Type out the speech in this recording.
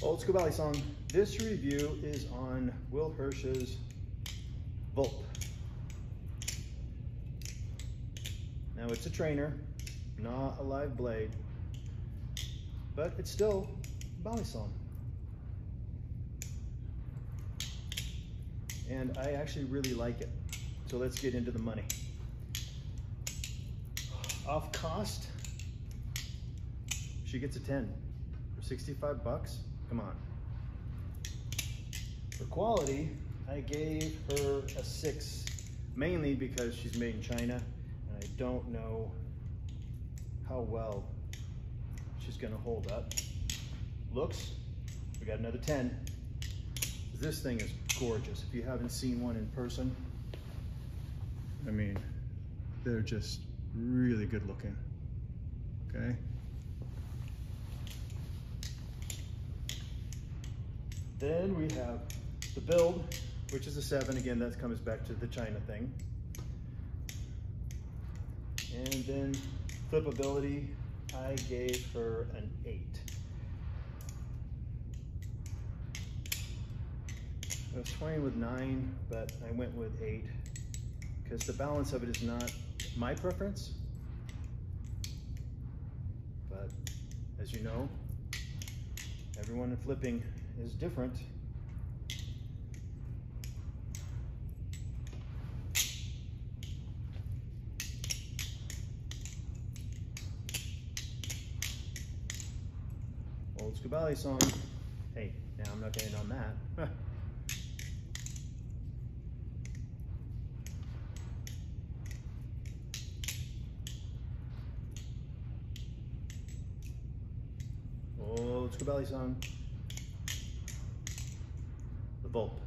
Old School Balisong. This review is on Will Hirsch's Vulp. Now it's a trainer, not a live blade, but it's still Balisong. And I actually really like it. So let's get into the money. Off cost, she gets a 10 for 65 bucks. Come on. For quality, I gave her a 6, mainly because she's made in China and I don't know how well she's gonna hold up. Looks, we got another 10. This thing is gorgeous. If you haven't seen one in person, I mean, they're just really good looking, okay? Then we have the build, which is a 7. Again, that comes back to the China thing. And then Flippability, I gave her an 8. I was toying with 9, but I went with 8 because the balance of it is not my preference. But as you know, everyone in flipping is different. Old School Balisong. Hey, now I'm not getting on that. Old School Balisong. The Vulp.